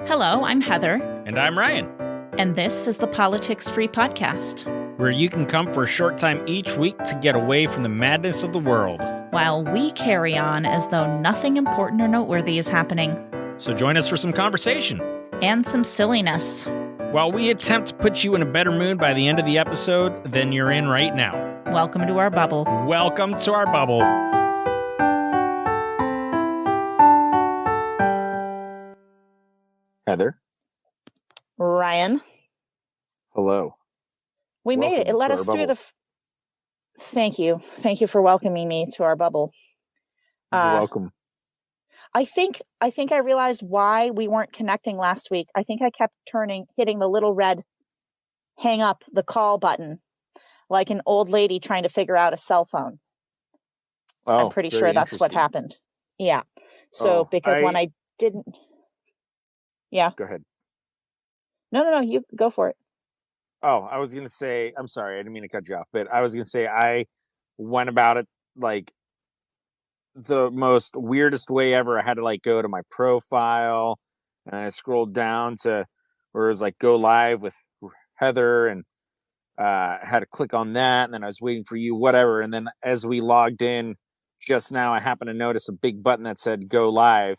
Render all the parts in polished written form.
Hello, I'm Heather, And I'm Ryan, and this is the Politics Free Podcast, where you can come for a short time each week to get away from the madness of the world. while we carry on as though nothing important or noteworthy is happening, So join us for some conversation, and some silliness. while we attempt to put you in a better mood by the end of the episode than you're in right now. Welcome to our bubble. Welcome to our bubble. Heather. Ryan, Hello. we made it. It Welcome let to us our through bubble. Thank you. Thank you for welcoming me to our bubble. You're welcome. I think I realized why we weren't connecting last week. I think I kept hitting the little red hang up the call button like an old lady trying to figure out a cell phone. Oh, I'm pretty very sure that's what interesting. happened. Yeah. So because when I didn't. Yeah. Go ahead. No, you go for it. Oh, I was going to say, I'm sorry, I didn't mean to cut you off, but I was going to say I went about it like the most weirdest way ever. I had to like go to my profile and I scrolled down to where it was like go live with Heather and had to click on that. And then I was waiting for you, whatever. And then as we logged in just now, I happened to notice a big button that said go live.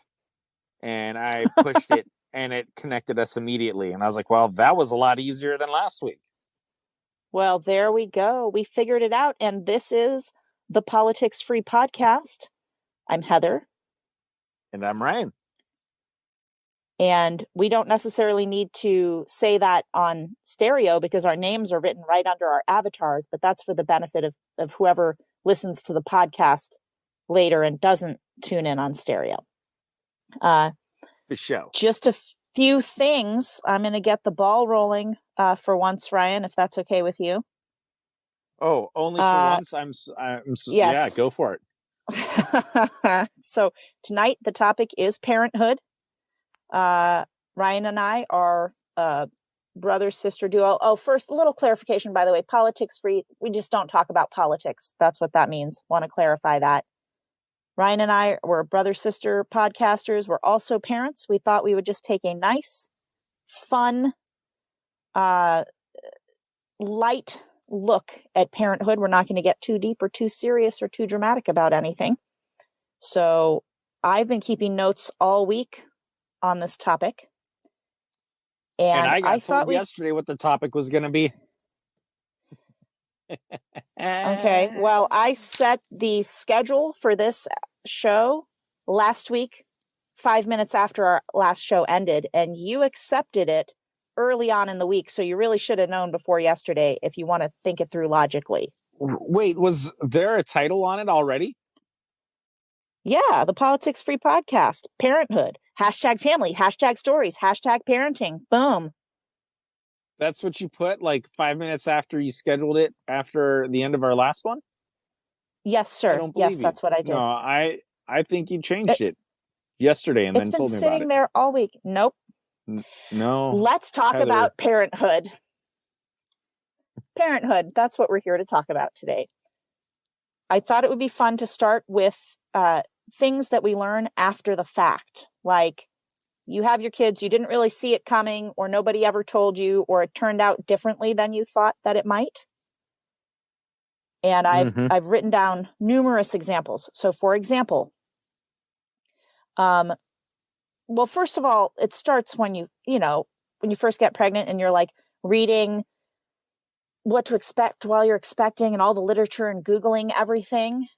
And I pushed it and it connected us immediately. And I was like, well, that was a lot easier than last week. Well, there we go. We figured it out. And this is the Politics Free Podcast. I'm Heather. And I'm Ryan. And we don't necessarily need to say that on stereo because our names are written right under our avatars, but that's for the benefit of whoever listens to the podcast later and doesn't tune in on stereo. The show. Just a few things. I'm going to get the ball rolling for once, Ryan, if that's okay with you. Oh, only for once? Yes. Yeah, go for it. So tonight the topic is parenthood. Ryan and I are brother-sister duo. Oh, first, a little clarification, by the way. Politics free. We just don't talk about politics. That's what that means. Want to clarify that. Ryan and I were brother-sister podcasters. We're also parents. We thought we would just take a nice, fun, light look at parenthood. We're not going to get too deep or too serious or too dramatic about anything. So I've been keeping notes all week on this topic. And I got told yesterday what the topic was going to be. Okay, well, I set the schedule for this show last week, 5 minutes after our last show ended, and you accepted it early on in the week, so you really should have known before yesterday if you want to think it through logically. Wait, was there a title on it already? Yeah, the Politics Free Podcast, Parenthood, #family, #stories, #parenting, boom. That's what you put like 5 minutes after you scheduled it after the end of our last one? Yes, sir. Yes, that's what I did. No, I think you changed it yesterday and then told me about it. It's been sitting there all week. Nope. No. Let's talk Heather. about parenthood. Parenthood, that's what we're here to talk about today. I thought it would be fun to start with things that we learn after the fact. Like, you have your kids, you didn't really see it coming, or nobody ever told you, or it turned out differently than you thought that it might. And I've written down numerous examples. So, for example, well, first of all, it starts when you first get pregnant and you're like reading what to expect while you're expecting and all the literature and Googling everything.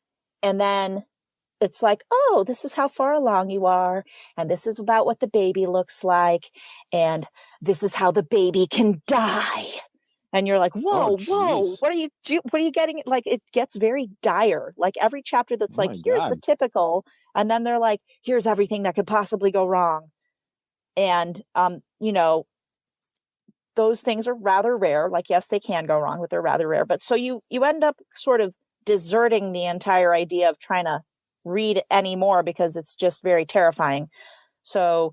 And then it's like, oh, this is how far along you are. And this is about what the baby looks like. And this is how the baby can die. And you're like, whoa, what are you getting? Like, it gets very dire. Like every chapter that's like, here's the typical. And then they're like, here's everything that could possibly go wrong. And, those things are rather rare. Like, yes, they can go wrong, but they're rather rare. But so you end up sort of deserting the entire idea of trying to read anymore because it's just very terrifying. So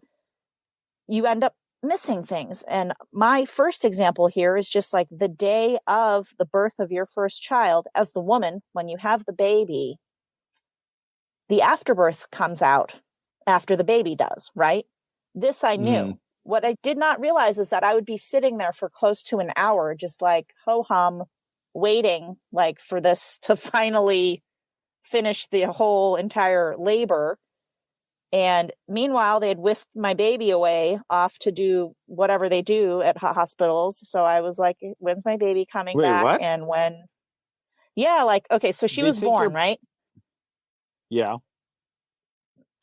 you end up missing things. And my first example here is just like the day of the birth of your first child. As the woman, when you have the baby, the afterbirth comes out after the baby does, right? This I knew. what I did not realize is that I would be sitting there for close to an hour, just like ho hum, waiting like for this to finally finish the whole entire labor. And meanwhile, they had whisked my baby away off to do whatever they do at hospitals. So I was like, when's my baby coming Wait, back? what? And when, yeah, like, okay, so she They was take born, your- right? Yeah.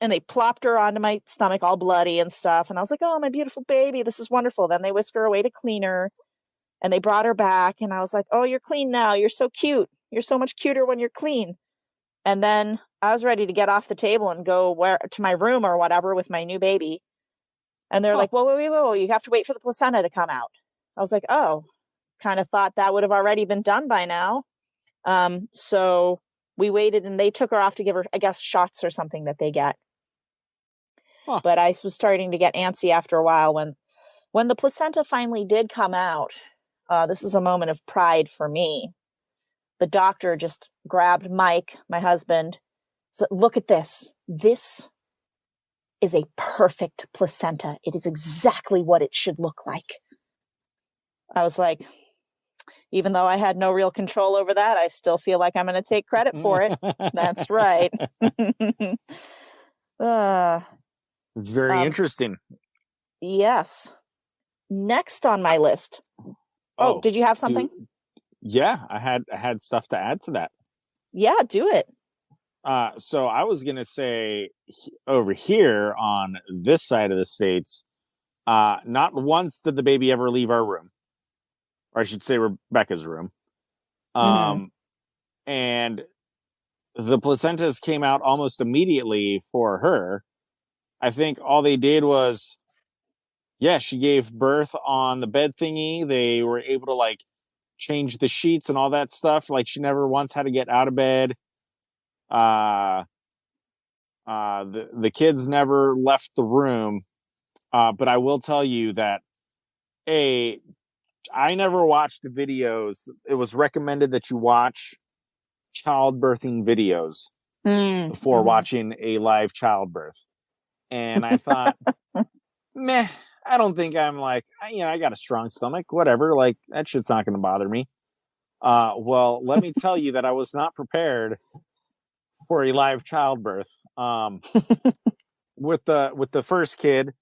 And they plopped her onto my stomach all bloody and stuff. And I was like, oh, my beautiful baby, this is wonderful. Then they whisked her away to clean her and they brought her back. And I was like, oh, you're clean now. You're so cute. You're so much cuter when you're clean. And then I was ready to get off the table and go to my room or whatever with my new baby. And they're like, whoa, you have to wait for the placenta to come out. I was like, oh, kind of thought that would have already been done by now. So we waited and they took her off to give her, I guess, shots or something that they get. Huh. But I was starting to get antsy after a while when the placenta finally did come out. This is a moment of pride for me. The doctor just grabbed Mike, my husband, said, look at this. This is a perfect placenta. It is exactly what it should look like. I was like, even though I had no real control over that, I still feel like I'm going to take credit for it. That's right. Very interesting. Yes. Next on my list. Oh, did you have something? Yeah, I had stuff to add to that. Yeah, do it. So I was gonna say over here on this side of the states, not once did the baby ever leave our room, or I should say Rebecca's room. And the placentas came out almost immediately for her. I think all they did was, yeah, she gave birth on the bed thingy. They were able to like change the sheets and all that stuff. Like she never once had to get out of bed. The kids never left the room. But I will tell you that I never watched the videos. It was recommended that you watch childbirthing videos before watching a live childbirth. And I thought, meh, I don't think I'm like, I got a strong stomach, whatever. Like that shit's not going to bother me. Well, let me tell you that I was not prepared for a live childbirth. With the first kid,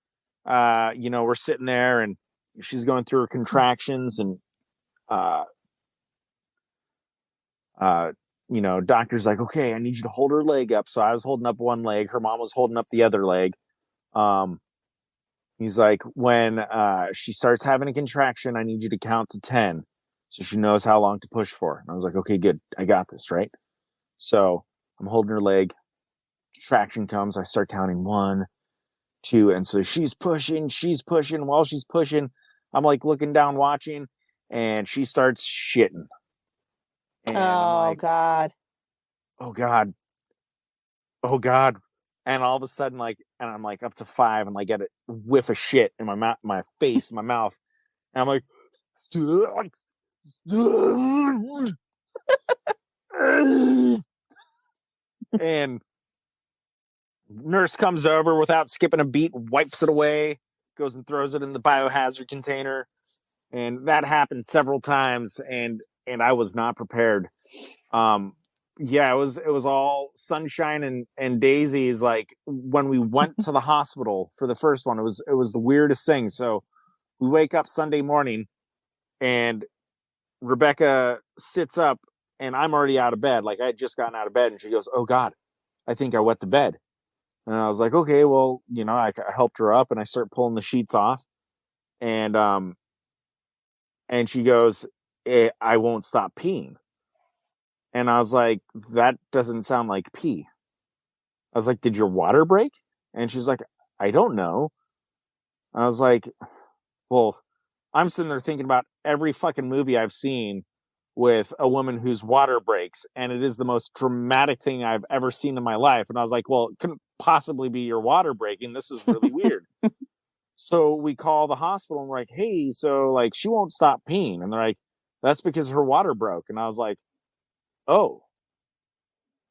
we're sitting there and she's going through her contractions and doctor's like, okay, I need you to hold her leg up. So I was holding up one leg, her mom was holding up the other leg. He's like, when she starts having a contraction, I need you to count to 10 so she knows how long to push for. And I was like, okay, good, I got this, right? So I'm holding her leg, contraction comes, I start counting 1, 2, and so she's pushing. While she's pushing, I'm like looking down watching, and she starts shitting. And I'm like, God. Oh God. And all of a sudden, and I'm like up to 5 and I get a whiff of shit in my face, my mouth. And I'm like, and nurse comes over without skipping a beat, wipes it away, goes and throws it in the biohazard container. And that happened several times, and I was not prepared. Yeah, it was all sunshine and daisies. Like when we went to the hospital for the first one, it was the weirdest thing. So we wake up Sunday morning and Rebecca sits up and I'm already out of bed. Like I had just gotten out of bed and she goes, oh God, I think I wet the bed. And I was like, okay, well, I helped her up and I start pulling the sheets off and she goes, I won't stop peeing. And I was like, that doesn't sound like pee. I was like, did your water break? And she's like, I don't know. I was like, well, I'm sitting there thinking about every fucking movie I've seen with a woman whose water breaks. And it is the most dramatic thing I've ever seen in my life. And I was like, well, it couldn't possibly be your water breaking. This is really weird. So we call the hospital and we're like, hey, so like she won't stop peeing. And they're like, that's because her water broke. And I was like, oh,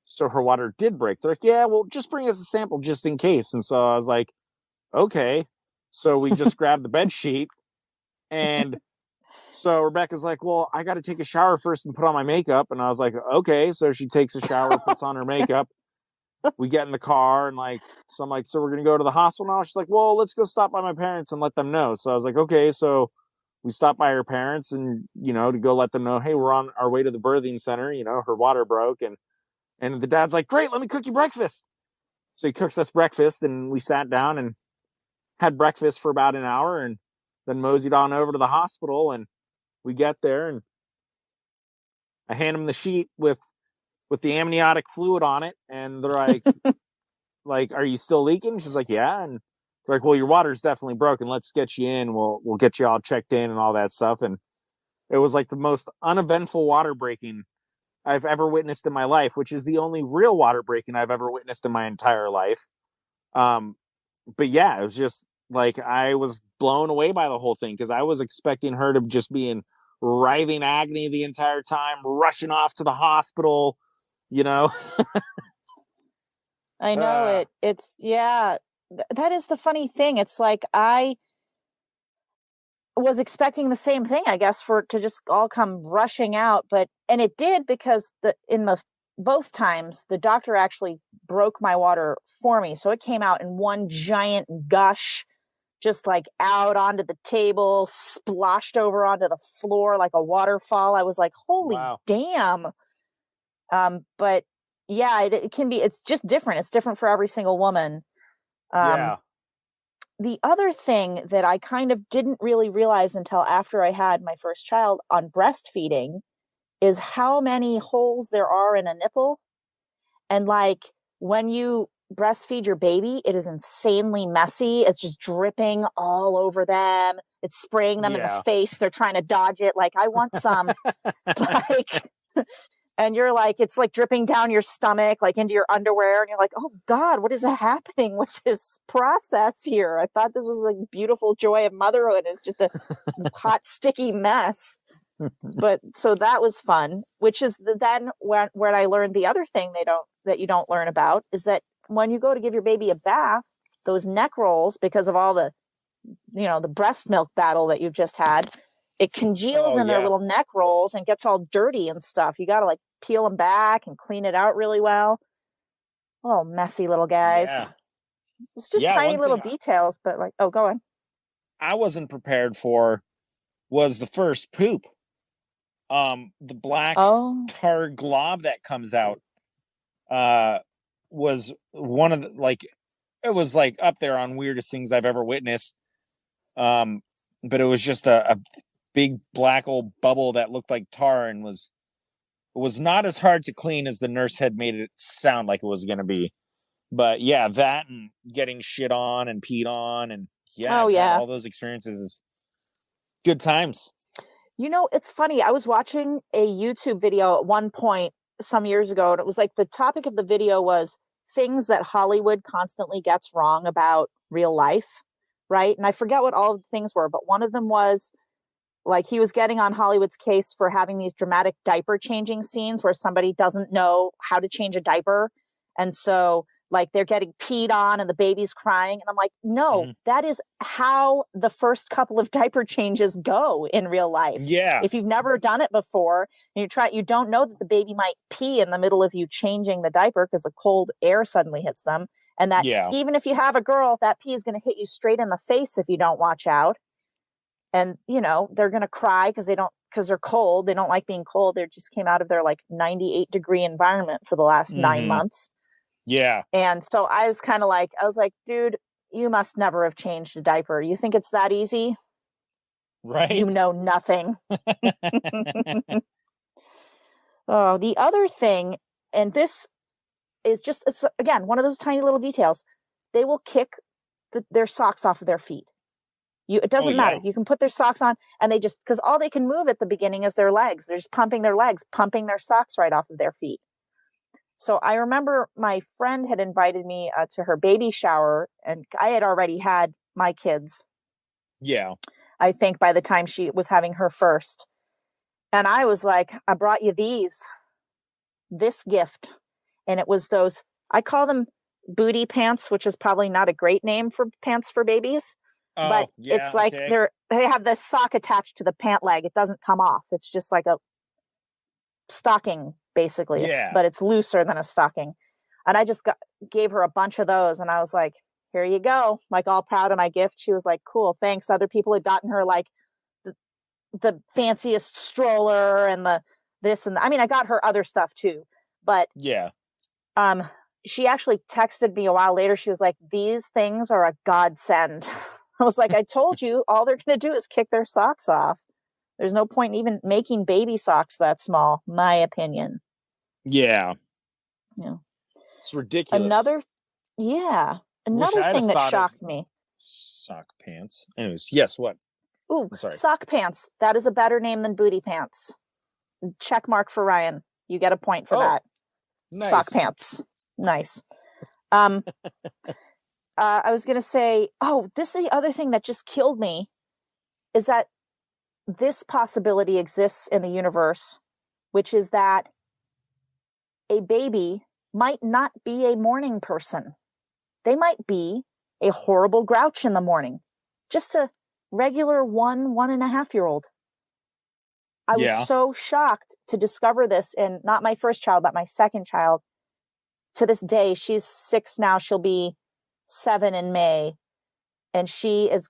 so her water did break. They're like, yeah, well, just bring us a sample just in case. And so I was like, okay. So we just grabbed the bed sheet, and so Rebecca's like, well, I got to take a shower first and put on my makeup. And I was like, okay. So she takes a shower, puts on her makeup. We get in the car, and like, so I'm like, so we're going to go to the hospital now? She's like, well, let's go stop by my parents and let them know. So I was like, okay. So we stopped by her parents and, to go let them know, hey, we're on our way to the birthing center. Her water broke. And the dad's like, great, let me cook you breakfast. So he cooks us breakfast, and we sat down and had breakfast for about an hour, and then moseyed on over to the hospital. And we get there, and I hand him the sheet with the amniotic fluid on it, and they're like, are you still leaking? She's like, yeah. And they're like, well, your water's definitely broken. Let's get you in. We'll get you all checked in and all that stuff. And it was like the most uneventful water breaking I've ever witnessed in my life, which is the only real water breaking I've ever witnessed in my entire life. But yeah, it was just like, I was blown away by the whole thing, because I was expecting her to just be in writhing agony the entire time, rushing off to the hospital, I know it. It's, yeah, that is the funny thing. It's like, I was expecting the same thing, I guess, for it to just all come rushing out. And it did, because both times the doctor actually broke my water for me. So it came out in one giant gush, just like out onto the table, splashed over onto the floor like a waterfall. I was like, holy wow. damn. But yeah, it can be, it's just different. It's different for every single woman. Yeah. The other thing that I kind of didn't really realize until after I had my first child on breastfeeding is how many holes there are in a nipple. And like, when you breastfeed your baby, it is insanely messy. It's just dripping all over them. It's spraying them in the face. They're trying to dodge it. Like, I want some. Like, and you're like, it's like dripping down your stomach, like into your underwear. And you're like, oh God, what is happening with this process here? I thought this was like beautiful joy of motherhood. It's just a hot, sticky mess. But so that was fun, which is then when I learned the other thing that you don't learn about is that when you go to give your baby a bath, those neck rolls, because of all the, the breast milk battle that you've just had, it congeals in their little neck rolls and gets all dirty and stuff. You got to like peel them back and clean it out really well. Oh, messy little guys. Yeah. It's just tiny little details, but like, oh, go on. I wasn't prepared for was the first poop. The black tar glob that comes out was one of the, like, it was like up there on weirdest things I've ever witnessed. But it was just a big black old bubble that looked like tar, and was not as hard to clean as the nurse had made it sound like it was going to be. But yeah, that and getting shit on and peed on, and I've had all those experiences. Is good times. It's funny. I was watching a YouTube video at one point some years ago, and it was like the topic of the video was things that Hollywood constantly gets wrong about real life, right? And I forget what all of the things were, but one of them was like he was getting on Hollywood's case for having these dramatic diaper changing scenes where somebody doesn't know how to change a diaper. And so like they're getting peed on and the baby's crying. And I'm like, no, that is how the first couple of diaper changes go in real life. Yeah. If you've never done it before and you don't know that the baby might pee in the middle of you changing the diaper because the cold air suddenly hits them. And that even if you have a girl, that pee is going to hit you straight in the face if you don't watch out. And, they're going to cry because they're cold. They don't like being cold. They just came out of their like 98-degree environment for the last 9 months. Yeah. And so I was like, dude, you must never have changed a diaper. You think it's that easy? Right. You know nothing. Oh, the other thing, and this is it's again, one of those tiny little details. They will kick their socks off of their feet. It doesn't matter. You can put their socks on and they just, because all they can move at the beginning is their legs. They're just pumping their legs, pumping their socks right off of their feet. So I remember my friend had invited me to her baby shower, and I had already had my kids. Yeah. I think by the time she was having her first. And I was like, I brought you this gift. And it was I call them booty pants, which is probably not a great name for pants for babies. but it's like they have this sock attached to the pant leg. It doesn't come off. It's just like a stocking, basically, but it's looser than a stocking. And I just gave her a bunch of those, and I was like, here you go, like all proud of my gift. She was like, cool, thanks. Other people had gotten her like the fanciest stroller and this and I mean, I got her other stuff too, but she actually texted me a while later. She was like, these things are a godsend. I was like, I told you, all they're going to do is kick their socks off. There's no point in even making baby socks that small, my opinion. Yeah. It's ridiculous. Another thing that shocked me. Sock pants. Anyways, yes, what? Ooh, sock pants. That is a better name than booty pants. Check mark for Ryan. You get a point for that. Nice. Sock pants. Nice. I was going to say, this is the other thing that just killed me, is that this possibility exists in the universe, which is that a baby might not be a morning person. They might be a horrible grouch in the morning. Just a regular 1.5-year-old. I was so shocked to discover this in not my first child, but my second child. To this day, she's 6 now. She'll be 7 in May. And she is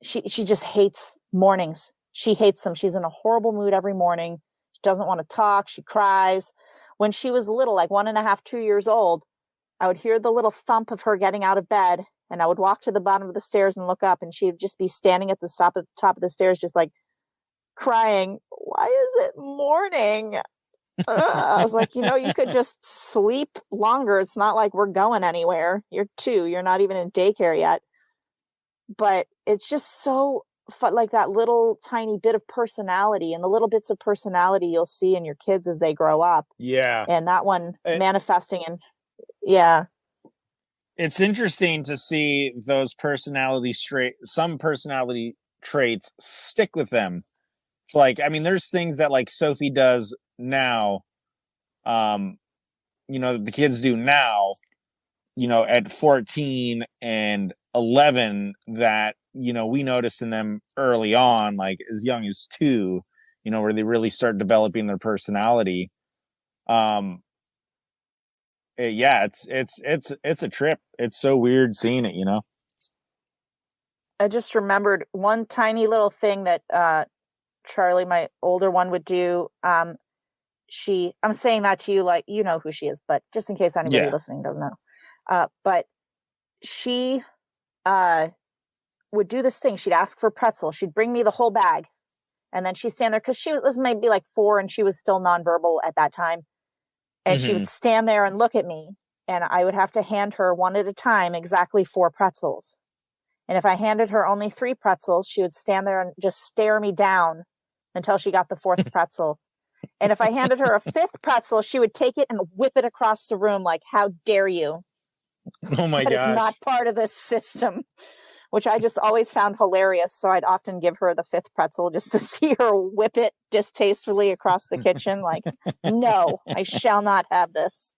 she just hates mornings. She hates them. She's in a horrible mood every morning. She doesn't want to talk. She cries. When she was little, like 1.5, 2 years old, I would hear the little thump of her getting out of bed, and I would walk to the bottom of the stairs and look up, and she would just be standing at the top of the stairs, just like crying. Why is it morning? I was like, you could just sleep longer. It's not like we're going anywhere. You're 2. You're not even in daycare yet. But it's just so fun, like that little tiny bit of personality, and the little bits of personality you'll see in your kids as they grow up. Yeah. And that one manifesting in, It's interesting to see those some personality traits stick with them. It's like, I mean, there's things that like Sophie does now, the kids do now, at 14 and 11 that, we noticed in them early on, like as young as 2, where they really start developing their personality. It's a trip. It's so weird seeing it, I just remembered one tiny little thing that Charlie, my older one, would do. I'm saying that to you like you know who she is, but just in case anybody listening doesn't know. But she would do this thing. She'd ask for pretzel. She'd bring me the whole bag, and then she'd stand there because she was maybe like 4 and she was still nonverbal at that time. And she would stand there and look at me, and I would have to hand her one at a time exactly 4 pretzels. And if I handed her only 3 pretzels, she would stand there and just stare me down until she got the 4th pretzel. And if I handed her a 5th pretzel, she would take it and whip it across the room like, how dare you? Oh my gosh. That is not part of this system, which I just always found hilarious. So I'd often give her the 5th pretzel just to see her whip it distastefully across the kitchen. Like, no, I shall not have this.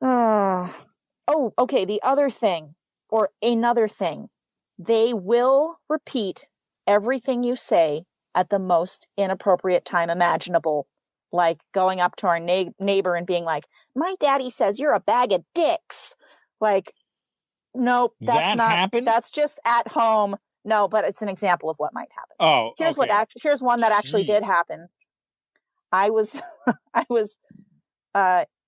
Okay. The other thing, or another thing, they will repeat everything you say at the most inappropriate time imaginable. Like going up to our neighbor and being like, my daddy says you're a bag of dicks. Like, nope, that's not happened? That's just at home. No, but it's an example of what might happen. Oh, here's one that actually did happen. I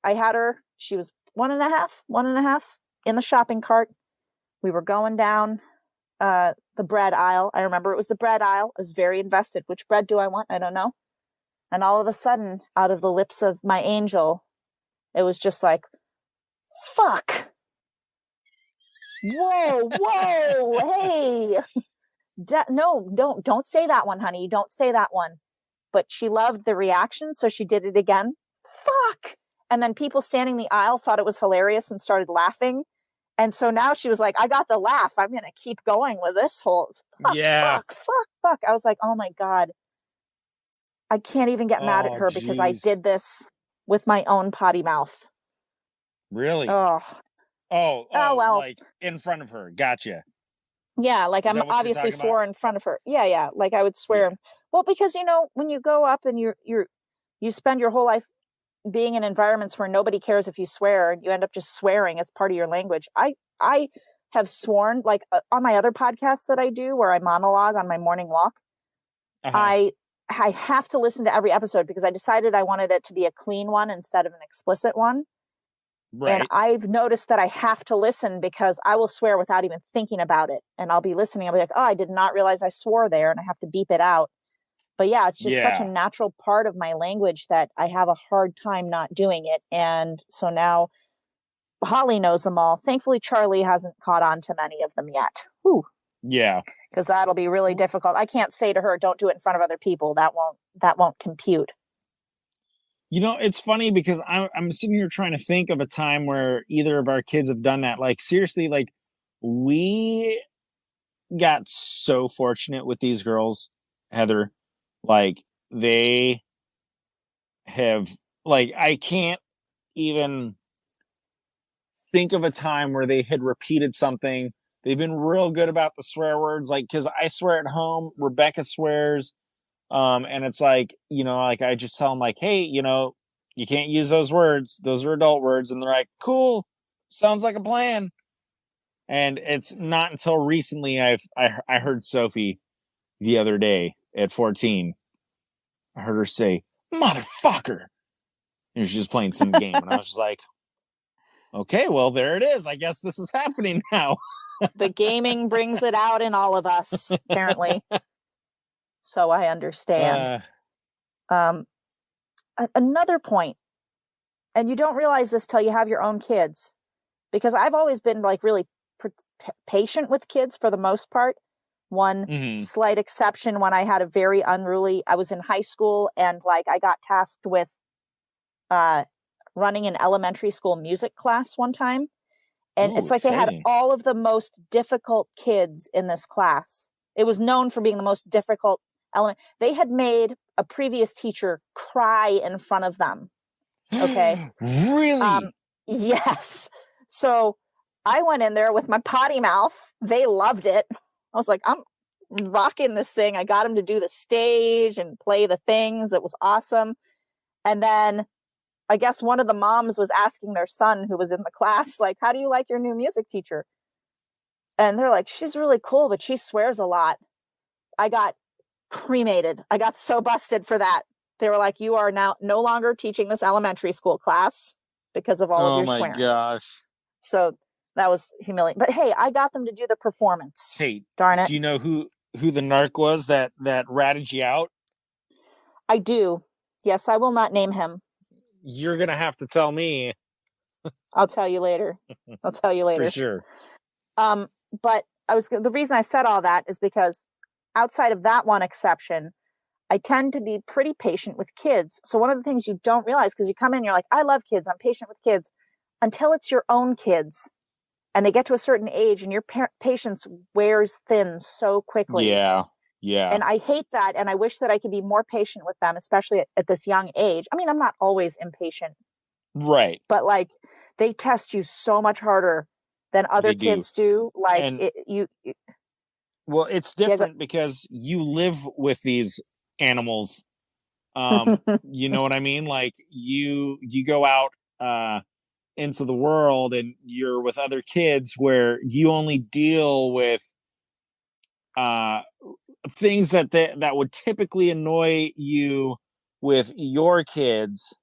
had her, she was 1.5 in the shopping cart. We were going down the bread aisle. I remember it was the bread aisle. I was very invested. Which bread do I want? I don't know. And all of a sudden, out of the lips of my angel, it was just like, fuck. Whoa, hey. No, don't say that one, honey. Don't say that one. But she loved the reaction, so she did it again. Fuck. And then people standing the aisle thought it was hilarious and started laughing. And so now she was like, I got the laugh. I'm going to keep going with this whole fuck. I was like, oh my God. I can't even get mad at her because I did this with my own potty mouth. Really? Oh, well. Like in front of her. Gotcha. Yeah, like Is I'm that what you're obviously talking about? swore in front of her. Yeah, yeah, like I would swear. Yeah. Well, because when you go up and you spend your whole life being in environments where nobody cares if you swear, and you end up just swearing. It's part of your language. I have sworn, like on my other podcasts that I do, where I monologue on my morning walk. Uh-huh. I have to listen to every episode because I decided I wanted it to be a clean one instead of an explicit one. And Right. I've noticed that I have to listen because I will swear without even thinking about it. And I'll be listening. I'll be like, oh, I did not realize I swore there. And I have to beep it out. But yeah, it's just such a Yeah. natural part of my language that I have a hard time not doing it. And so now Holly knows them all. Thankfully, Charlie hasn't caught on to many of them yet. Whew. Yeah. Because that'll be really difficult. I can't say to her, don't do it in front of other people. That won't compute. It's funny because I'm sitting here trying to think of a time where either of our kids have done that. Like seriously, like we got so fortunate with these girls, Heather. Like they have like I can't even think of a time where they had repeated something. They've been real good about the swear words, like because I swear at home, Rebecca swears, and it's like like I just tell them like, hey, you can't use those words; those are adult words, and they're like, cool, sounds like a plan. And it's not until recently I heard Sophie the other day at 14. I heard her say motherfucker, and she's just playing some game, and I was just like, okay, well there it is. I guess this is happening now. The gaming brings it out in all of us, apparently. So I understand. Uh, Um, Another point, and you don't realize this till you have your own kids, because I've always been like really patient with kids for the most part. One mhm. slight exception when I had a very unruly, I was in high school and like I got tasked with uh, running an elementary school music class one time. And Ooh, it's like they had exciting. all of the most difficult kids in this class. It was known for being the most difficult element. They had made a previous teacher cry in front of them. Okay. Really? Yes. So I went in there with my potty mouth. They loved it. I was like, I'm rocking this thing. I got them to do the stage and play the things. It was awesome. And then I guess one of the moms was asking their son who was in the class, like, how do you like your new music teacher? And they're like, she's really cool, but she swears a lot. I got cremated. I got so busted for that. They were like, you are now no longer teaching this elementary school class because of all of Oh your my swearing. gosh. So that was humiliating. But hey, I got them to do the performance. Hey, Darn it. do you know who the narc was that ratted you out? I do. Yes, I will not name him. You're gonna have to tell me I'll tell you later. I'll tell you for later. sure. Um, but the reason I said all that is because outside of that one exception, I tend to be pretty patient with kids. So one of the things you don't realize, because you come in, you're like, I love kids, I'm patient with kids, until it's your own kids and they get to a certain age and your patience wears thin so quickly. Yeah. Yeah. And I hate that. And I wish that I could be more patient with them, especially at this young age. I mean, I'm not always impatient, Right. but like they test you so much harder than other They do. kids do. Like And well, it's yeah, different because you live with these animals. You know what I mean? Like you go out into the world and you're with other kids where you only deal with uh things that would typically annoy you with your kids.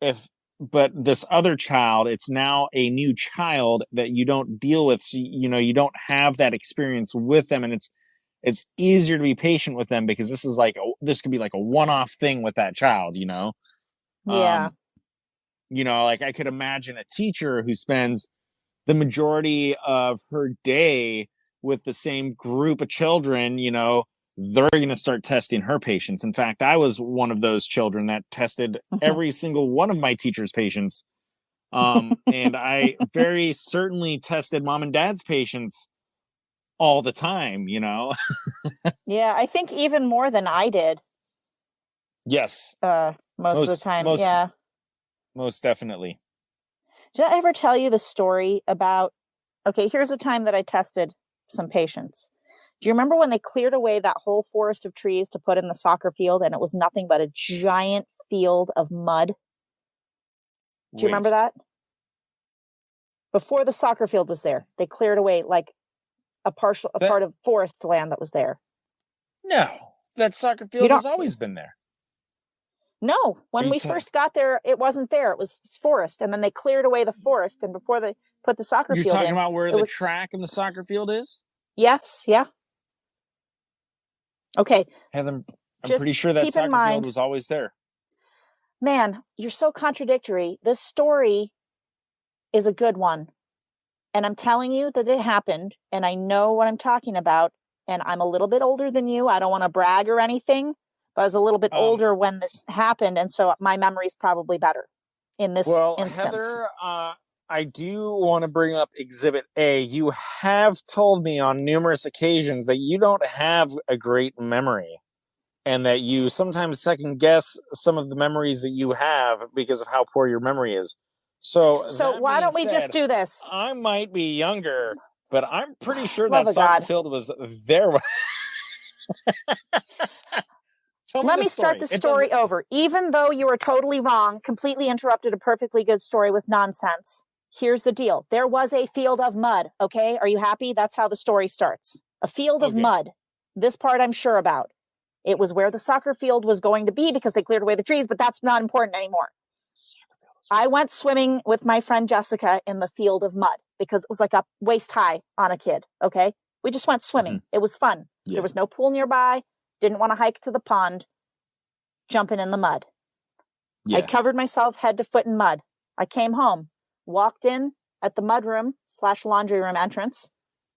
If But this other child, it's now a new child that you don't deal with, so, you don't have that experience with them, and it's easier to be patient with them because this could be like a one-off thing with that child. yeah. um like I could imagine a teacher who spends the majority of her day with the same group of children, they're going to start testing her patience. In fact, I was one of those children that tested every single one of my teacher's patience. And I very certainly tested mom and dad's patience all the time. Yeah, I think even more than I did Yes, most of the most, time. most, Yeah. most definitely. Did I ever tell you the story about, okay, here's a time that I tested. some patience. Do you remember when they cleared away that whole forest of trees to put in the soccer field and it was nothing but a giant field of mud? Do you remember that? Before the soccer field was there, they cleared away like a part of forest land that was there. No, that soccer field has always been there. No, when we first got there, it wasn't there. It was forest, and then they cleared away the forest. And before they put the soccer field in, you're talking about where the track and the soccer field is? Yes, yeah. Okay. Heather, I'm pretty sure that soccer field was always there. Man, you're so contradictory. This story is a good one. And I'm telling you that it happened, and I know what I'm talking about, and I'm a little bit older than you. I don't want to brag or anything, but I was a little bit older when this happened, and so my memory's probably better in this instance. Heather, I do want to bring up Exhibit A. You have told me on numerous occasions that you don't have a great memory, and that you sometimes second guess some of the memories that you have because of how poor your memory is. So why don't we just do this? I might be younger, but I'm pretty sure that soccer field was there. Let me start the story over. Even though you were totally wrong, completely interrupted a perfectly good story with nonsense. Here's the deal. There was a field of mud, okay? Are you happy? That's how the story starts. A field of mud. This part I'm sure about. It was where the soccer field was going to be because they cleared away the trees, but that's not important anymore. I went swimming with my friend Jessica in the field of mud because it was like up waist high on a kid, okay? We just went swimming. It was fun. Yeah. There was no pool nearby. Didn't want to hike to the pond. Jumping in the mud. Yeah. I covered myself head to foot in mud. I came home, walked in at the mudroom / laundry room entrance,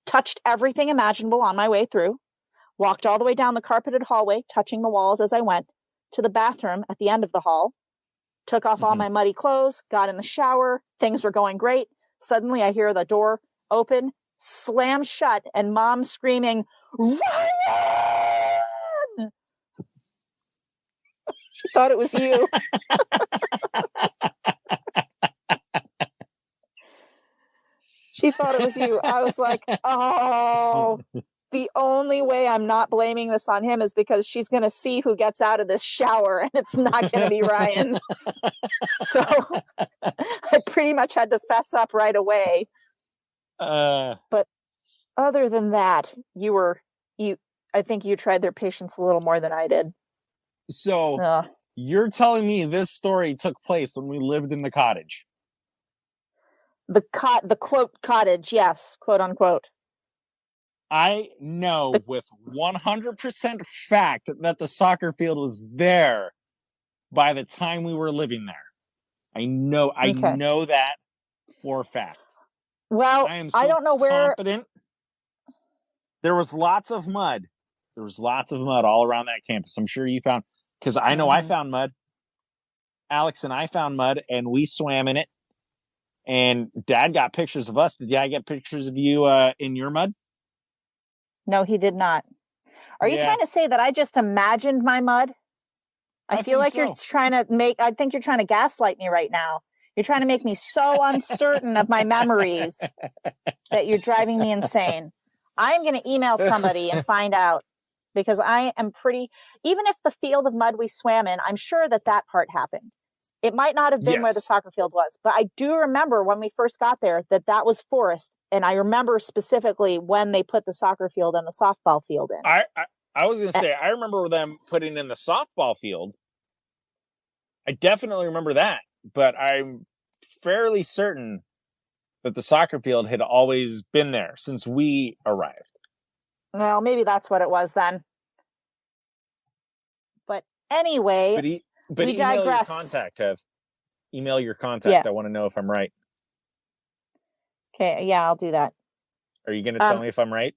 touched everything imaginable on my way through, walked all the way down the carpeted hallway, touching the walls as I went, to the bathroom at the end of the hall, took off all my muddy clothes, got in the shower. Things were going great. Suddenly I hear the door open, slam shut, and Mom screaming, "Ryan!" She thought it was you. She thought it was you. I was like, oh, the only way I'm not blaming this on him is because she's going to see who gets out of this shower, and it's not going to be Ryan. So I pretty much had to fess up right away. But other than that, I think you tried their patience a little more than I did. So you're telling me this story took place when we lived in the cottage? The quote cottage, yes, quote unquote. I know with 100% fact that the soccer field was there by the time we were living there. I know that for a fact. Well, I don't know where. Confident. There was lots of mud. There was lots of mud all around that campus. I'm sure you found, because I know I found mud. Alex and I found mud, and we swam in it. And Dad got pictures of us. Did Dad get pictures of you in your mud? No, he did not. Are you trying to say that I just imagined my mud? I feel like you're trying to I think you're trying to gaslight me right now. You're trying to make me so uncertain of my memories that you're driving me insane. I'm going to email somebody and find out, because I am even if the field of mud we swam in, I'm sure that part happened. It might not have been where the soccer field was, but I do remember when we first got there that was forest. And I remember specifically when they put the soccer field and the softball field in. I was going to say, I remember them putting in the softball field. I definitely remember that, but I'm fairly certain that the soccer field had always been there since we arrived. Well, maybe that's what it was then. But anyway, but we email digress. Your contact, Kev. Email your contact. Yeah. I want to know if I'm right. Okay, yeah, I'll do that. Are you going to tell me if I'm right?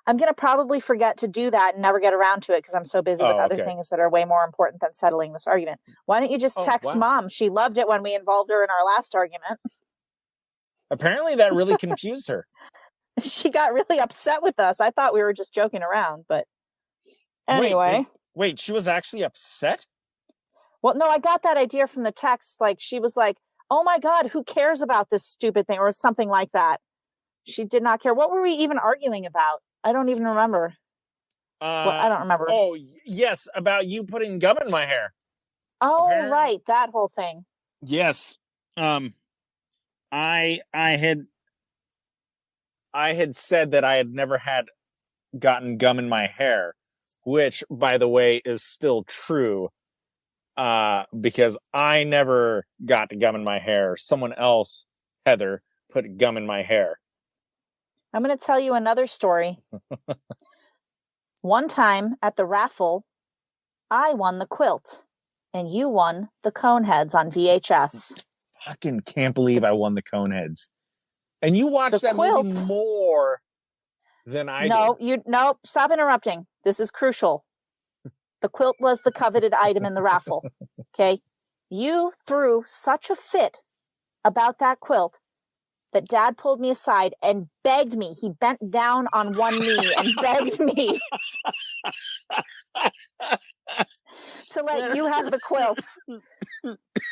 I'm going to probably forget to do that and never get around to it because I'm so busy with other things that are way more important than settling this argument. Why don't you just text Mom? She loved it when we involved her in our last argument. Apparently that really confused her. She got really upset with us. I thought we were just joking around, but anyway. Wait, she was actually upset? Well, no, I got that idea from the text. Like, she was like, oh my God, who cares about this stupid thing? Or something like that. She did not care. What were we even arguing about? I don't even remember. Well, I don't remember. Oh, yes, about you putting gum in my hair. Oh, Apparently. right, that whole thing. Yes. I had said that I had never had gotten gum in my hair, which, by the way, is still true. Because I never got gum in my hair. Someone else, Heather, put gum in my hair. I'm going to tell you another story. One time at the raffle, I won the quilt, and you won the Coneheads on VHS. Fucking can't believe I won the Coneheads. And you watched that quilt. movie more than I did. No, stop interrupting. This is crucial. The quilt was the coveted item in the raffle. Okay. You threw such a fit about that quilt that Dad pulled me aside and begged me. He bent down on one knee and begged me to let you have the quilt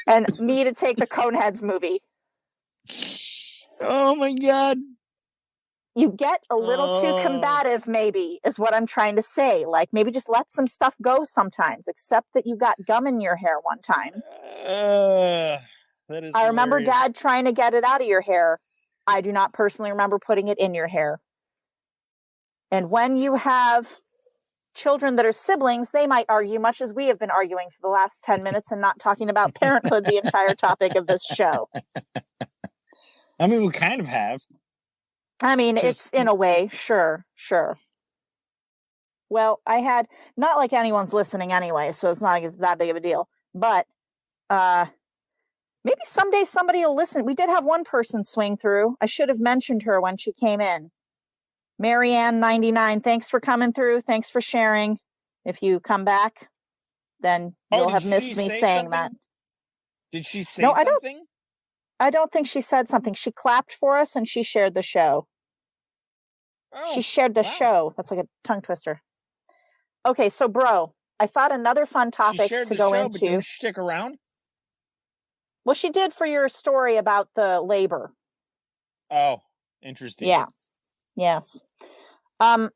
and me to take the Coneheads movie. Oh my God. You get a little too combative, maybe, is what I'm trying to say. Like, maybe just let some stuff go sometimes, except that you got gum in your hair one time. That is I remember hilarious. Dad trying to get it out of your hair. I do not personally remember putting it in your hair. And when you have children that are siblings, they might argue, much as we have been arguing for the last 10 minutes and not talking about parenthood, the entire topic of this show. I mean, we kind of have. I mean, it's in a way, sure. Well, I had, not like anyone's listening anyway, so it's not like it's that big of a deal. But maybe someday somebody will listen. We did have one person swing through. I should have mentioned her when she came in. Marianne 99, thanks for coming through. Thanks for sharing. If you come back, then you'll have missed me saying that. Did she say something? I don't think she said something. She clapped for us and she shared the show. She shared the show. That's like a tongue twister. Okay, so bro, I thought another fun topic to go into. But didn't she stick around? Well, she did for your story about the labor. Oh, interesting. Yeah. Yes. I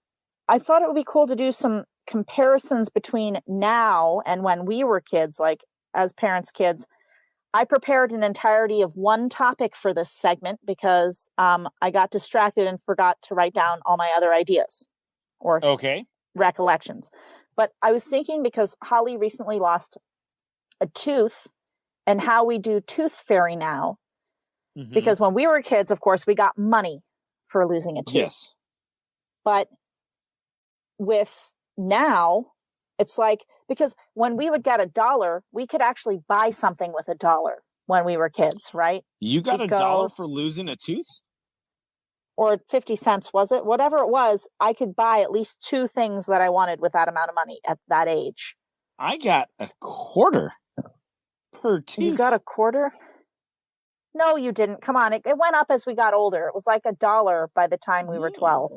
thought it would be cool to do some comparisons between now and when we were kids, like as parents' kids. I prepared an entirety of one topic for this segment because I got distracted and forgot to write down all my other ideas or recollections. But I was thinking, because Holly recently lost a tooth, and how we do tooth fairy now. Mm-hmm. Because when we were kids, of course, we got money for losing a tooth. Yes. But with now, it's like, because when we would get $1, we could actually buy something with $1 when we were kids, right? You got $1 for losing a tooth? Or 50 cents, was it? Whatever it was, I could buy at least 2 things that I wanted with that amount of money at that age. I got $0.25 per tooth. You got $0.25? No, you didn't. Come on. It went up as we got older. It was like $1 by the time we were 12.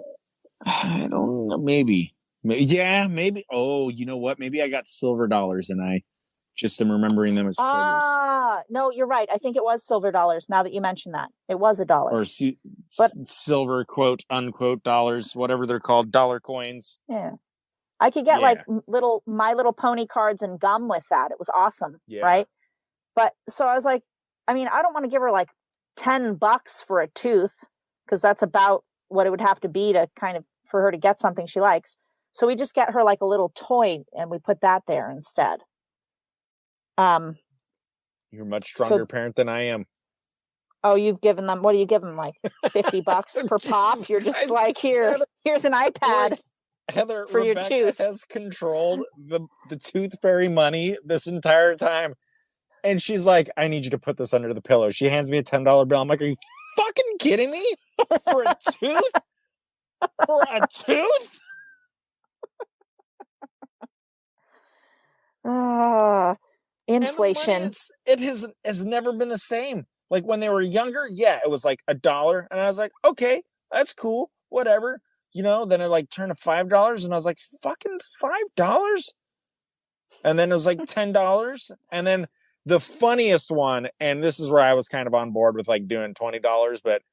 I don't know. Maybe. Yeah, maybe. Oh, you know what? Maybe I got silver dollars and I just am remembering them as quarters. No, you're right. I think it was silver dollars now that you mentioned that. It was $1. Or silver quote unquote dollars, whatever they're called, dollar coins. Yeah. I could get like little My Little Pony cards and gum with that. It was awesome, right? But so I was like, I mean, I don't want to give her like $10 for a tooth, because that's about what it would have to be to kind of for her to get something she likes. So we just get her like a little toy and we put that there instead. You're a much stronger parent than I am. Oh, you've given them, what do you give them, like $50 per pop? You're just like, here's an iPad. Heather, for Rebecca your tooth has controlled the tooth fairy money this entire time. And she's like, I need you to put this under the pillow. She hands me a $10 bill. I'm like, are you fucking kidding me? For a tooth? For a tooth? Inflation. It has never been the same. Like when they were younger, it was like $1. And I was like, okay, that's cool. Whatever. You know, then it like turned to $5 and I was like, fucking $5? And then it was like $10. And then the funniest one, and this is where I was kind of on board with like doing $20, but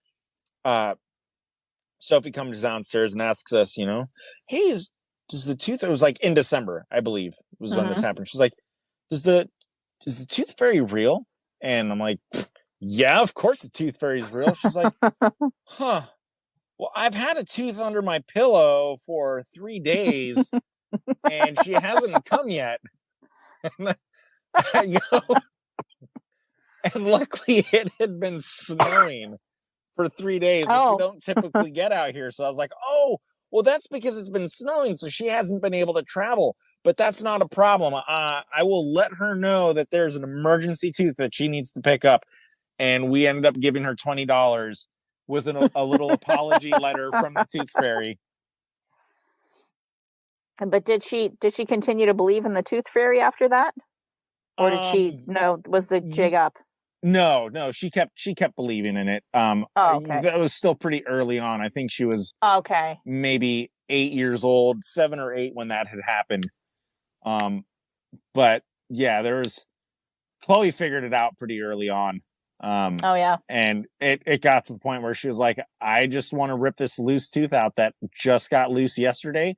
Sophie comes downstairs and asks us, hey, does the tooth? It was like in December, I believe, was when this happened. She's like, is the tooth fairy real? And I'm like, yeah, of course the tooth fairy's real. She's like, huh. Well, I've had a tooth under my pillow for 3 days, and she hasn't come yet. And luckily it had been snowing for 3 days, which we don't typically get out here. So I was like, oh, well, that's because it's been snowing, so she hasn't been able to travel. But that's not a problem. I will let her know that there's an emergency tooth that she needs to pick up. And we ended up giving her $20 with a little apology letter from the tooth fairy. But did she continue to believe in the tooth fairy after that? Or did she was the jig up? No, she kept believing in it. Okay. That was still pretty early on. I think she was maybe 8 years old, 7 or 8 when that had happened. But yeah, Chloe figured it out pretty early on. And it got to the point where she was like, I just want to rip this loose tooth out that just got loose yesterday,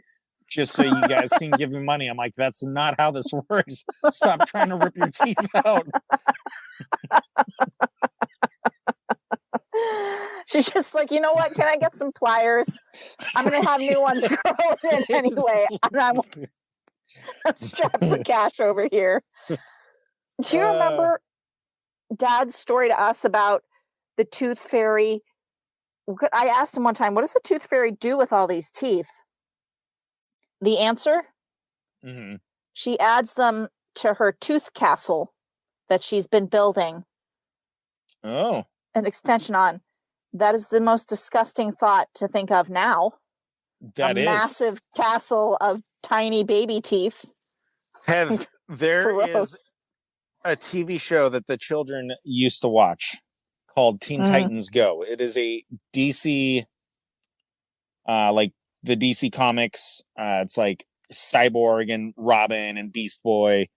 just so you guys can give me money. I'm like, that's not how this works. Stop trying to rip your teeth out. She's just like, you know what? Can I get some pliers? I'm going to have new ones growing in anyway. And I'm strapped for cash over here. Do you remember Dad's story to us about the tooth fairy? I asked him one time, what does the tooth fairy do with all these teeth? The answer? Mm-hmm. She adds them to her tooth castle that she's been building. Oh. An extension on. That is the most disgusting thought to think of now. That is. Massive castle of tiny baby teeth. There is a TV show that the children used to watch called Teen Titans Go. It is a DC, like the DC comics. It's like Cyborg and Robin and Beast Boy,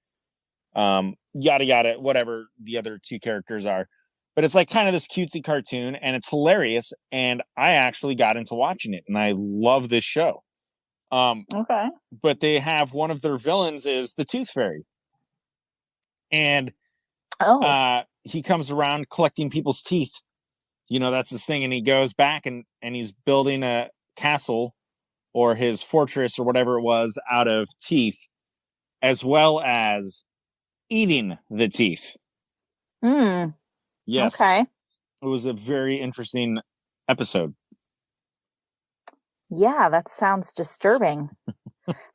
yada yada, whatever the other 2 characters are. But it's like kind of this cutesy cartoon, and it's hilarious. And I actually got into watching it, and I love this show. But they have one of their villains is the Tooth Fairy. And he comes around collecting people's teeth. That's his thing. And he goes back and he's building a castle or his fortress or whatever it was out of teeth, as well as eating the teeth. Yes. Okay. It was a very interesting episode. Yeah, that sounds disturbing.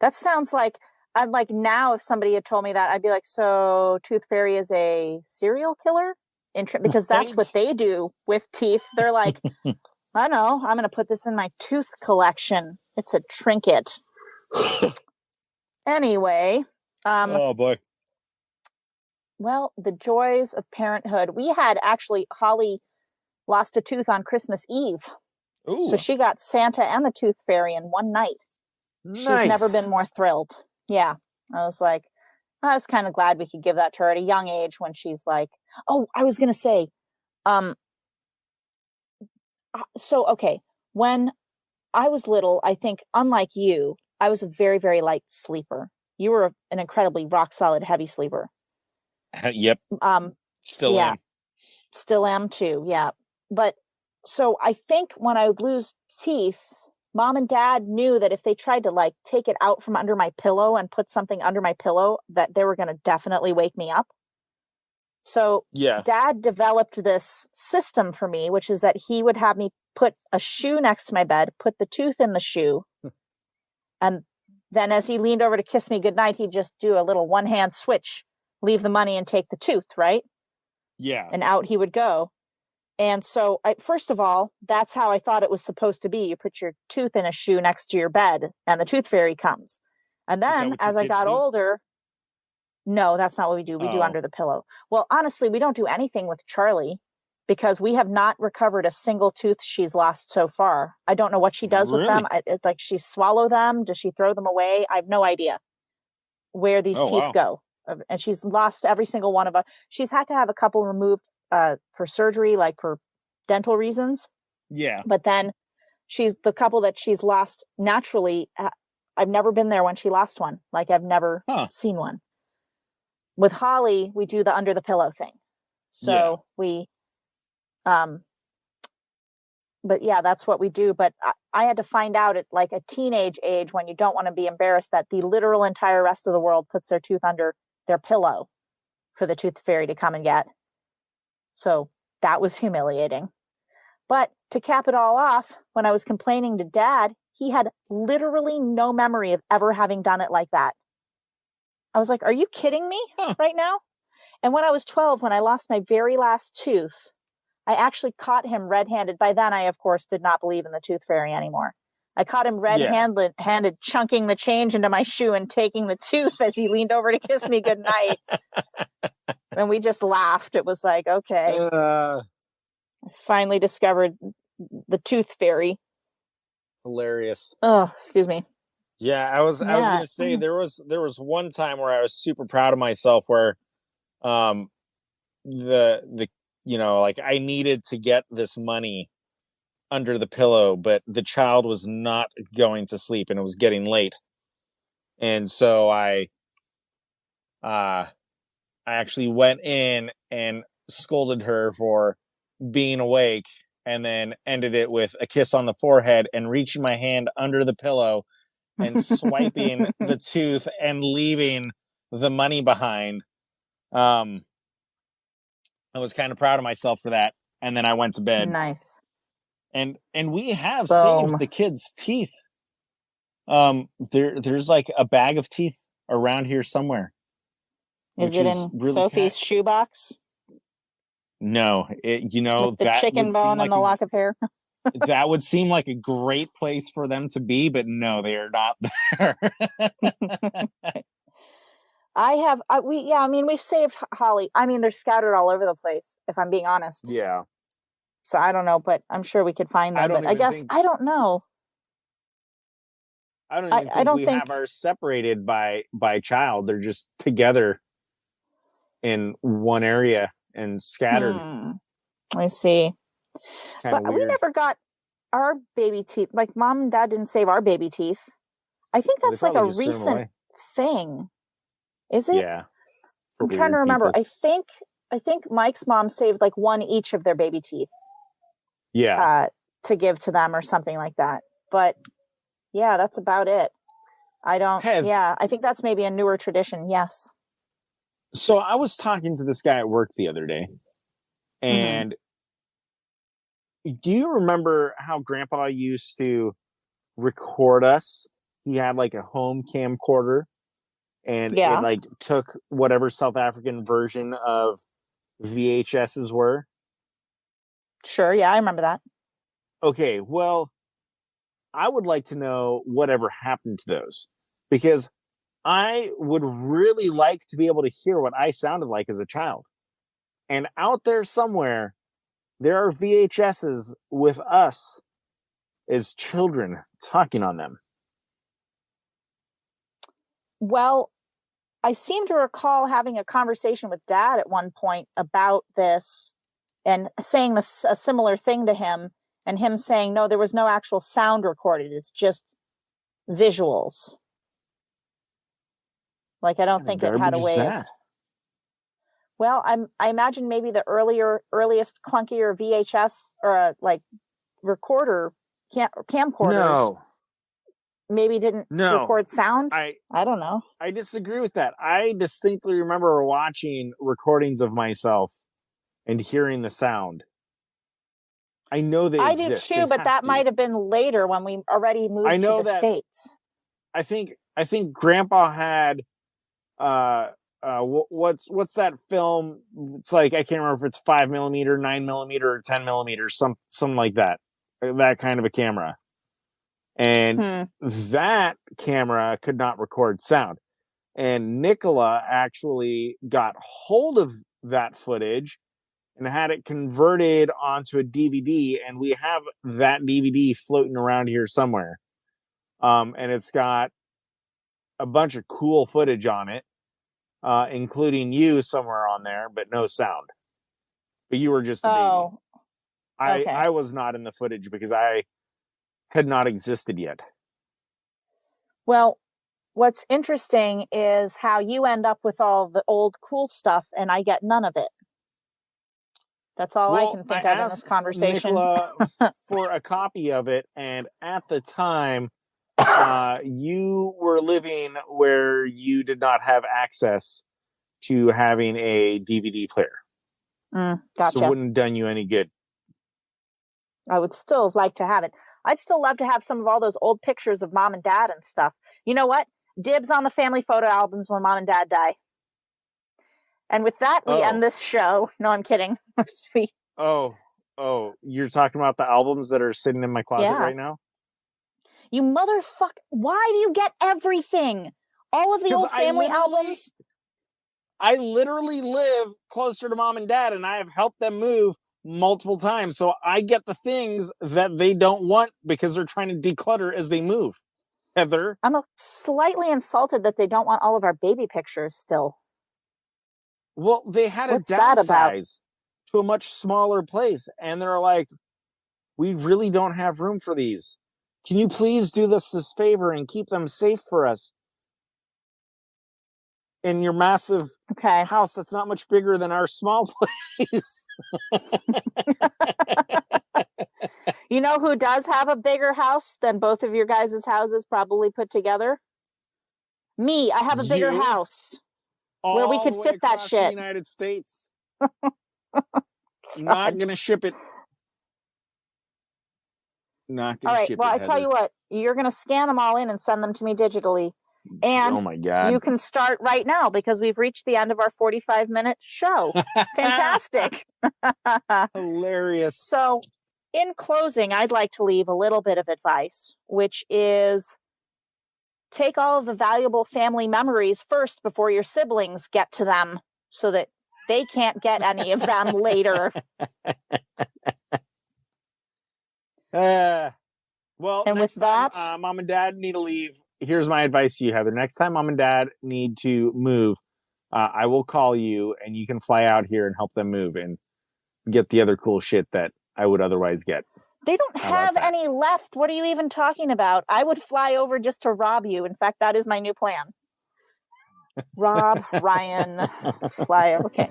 That sounds like, I'm like, now if somebody had told me that, I'd be like, so Tooth Fairy is a serial killer? Because that's what they do with teeth. They're like, I know, I'm going to put this in my tooth collection. It's a trinket. Anyway. Oh, boy. Well, the joys of parenthood. We had actually, Holly lost a tooth on Christmas Eve. Ooh. So she got Santa and the Tooth Fairy in one night. Nice. She's never been more thrilled. Yeah. I was kind of glad we could give that to her at a young age when she's like, oh, I was going to say, okay, when I was little, I think, unlike you, I was a very, very light sleeper. You were an incredibly rock solid heavy sleeper. Yep. Still am. Still am too. Yeah. But so I think when I would lose teeth, Mom and Dad knew that if they tried to like take it out from under my pillow and put something under my pillow, that they were going to definitely wake me up. So Dad developed this system for me, which is that he would have me put a shoe next to my bed, put the tooth in the shoe. And then as he leaned over to kiss me goodnight, he'd just do a little one-hand switch, leave the money and take the tooth, right? Yeah. And out he would go. And so, first of all, that's how I thought it was supposed to be. You put your tooth in a shoe next to your bed, and the Tooth Fairy comes. And then, as I got older, no, that's not what we do. We do under the pillow. Well, honestly, we don't do anything with Charlie because we have not recovered a single tooth she's lost so far. I don't know what she does with them. It's like she swallow them. Does she throw them away? I have no idea where these teeth go. And she's lost every single one of them. She's had to have a couple removed for surgery, like for dental reasons. Yeah. But then she's the couple that she's lost naturally. I've never been there when she lost one. Like, I've never seen one. With Holly, we do the under the pillow thing. So we, but yeah, that's what we do. But I had to find out at like a teenage age, when you don't want to be embarrassed, that the literal entire rest of the world puts their tooth under their pillow for the tooth fairy to come and get. So that was humiliating. But to cap it all off, when I was complaining to Dad, he had literally no memory of ever having done it like that. I was like, are you kidding me right now? And when I was 12, when I lost my very last tooth, I actually caught him red-handed. By then, I, of course, did not believe in the tooth fairy anymore. I caught him red-handed, chunking the change into my shoe and taking the tooth as he leaned over to kiss me goodnight. And we just laughed. It was like, okay. I finally discovered the tooth fairy. Hilarious. Oh, excuse me. Yeah, I was gonna say there was one time where I was super proud of myself where the like I needed to get this money under the pillow, but the child was not going to sleep and it was getting late. And so I actually went in and scolded her for being awake, and then ended it with a kiss on the forehead and reaching my hand under the pillow and swiping the tooth and leaving the money behind. I was kind of proud of myself for that. And then I went to bed. Nice. And we have saved the kids' teeth. There's like a bag of teeth around here somewhere. Is it in really Sophie's shoebox? No, with the chicken bone and the lock of hair. That would seem like a great place for them to be, but no, they are not there. We've saved Holly. I mean, they're scattered all over the place, if I'm being honest. Yeah. So I don't know, but I'm sure we could find them. I don't know. I don't think we have ours separated by child. They're just together in one area and scattered. I see. It's kind of weird. We never got our baby teeth. Like, Mom and Dad didn't save our baby teeth. I think that's like a recent thing. Is it? Yeah. I'm trying to remember. People. I think Mike's mom saved like one each of their baby teeth. Yeah. To give to them or something like that. But yeah, that's about it. I think that's maybe a newer tradition. Yes. So I was talking to this guy at work the other day, and do you remember how Grandpa used to record us? He had like a home camcorder, and it like took whatever South African version of VHSs were. Sure, yeah, I remember that. Okay, well, I would like to know whatever happened to those, because I would really like to be able to hear what I sounded like as a child. And out there somewhere, there are VHSs with us as children talking on them. Well, I seem to recall having a conversation with Dad at one point about this and saying a similar thing to him, and him saying, no, there was no actual sound recorded. It's just visuals. Like, I don't think it had a way of... Well, I imagine maybe the earliest clunkier VHS or like recorder camcorders maybe didn't record sound. I don't know. I disagree with that. I distinctly remember watching recordings of myself and hearing the sound. I know they exist. I do too, but that might have been later when we already moved to the States. I think Grandpa had what's that film? It's like, I can't remember if it's 5mm, 9mm, or 10mm, something like that. That kind of a camera. And that camera could not record sound. And Nicola actually got hold of that footage and had it converted onto a DVD, and we have that DVD floating around here somewhere. And it's got a bunch of cool footage on it, including you somewhere on there, but no sound. But you were just a baby. Okay. I was not in the footage because I had not existed yet. Well, what's interesting is how you end up with all the old cool stuff and I get none of it. That's all I can think of in this conversation. Nicola for a copy of it, and at the time, you were living where you did not have access to having a DVD player. Gotcha. So it wouldn't have done you any good. I would still like to have it. I'd still love to have some of all those old pictures of mom and dad and stuff. You know what? Dibs on the family photo albums when mom and dad die. And with that, we end this show. No, I'm kidding. Oh, you're talking about the albums that are sitting in my closet right now? You motherfucker. Why do you get everything? All of the old family albums? I literally live closer to mom and dad, and I have helped them move multiple times. So I get the things that they don't want because they're trying to declutter as they move. Heather? I'm slightly insulted that they don't want all of our baby pictures still. Well, they had to downsize to a much smaller place, and they're like, we really don't have room for these. Can you please do this favor and keep them safe for us? In your massive house that's not much bigger than our small place. You know who does have a bigger house than both of your guys' houses probably put together? Me. I have a bigger house where we could fit that shit. The United States. Not gonna ship it. Not gonna ship it. Well, I tell you what, you're gonna scan them all in and send them to me digitally. And oh my God, you can start right now because we've reached the end of our 45-minute show. Fantastic. Hilarious. So in closing, I'd like to leave a little bit of advice, which is take all of the valuable family memories first before your siblings get to them so that they can't get any of them later. Well, and next with that, time, mom and dad need to leave. Here's my advice to you, Heather. Next time mom and dad need to move, I will call you and you can fly out here and help them move and get the other cool shit that I would otherwise get. They don't have any left. What are you even talking about? I would fly over just to rob you. In fact, that is my new plan. Rob, Ryan, fly over. Okay.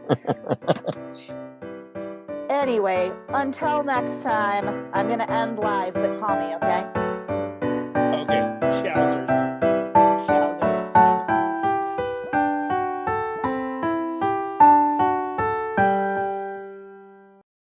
Anyway, until next time, I'm going to end live, but call me, okay? Okay. Chowsers.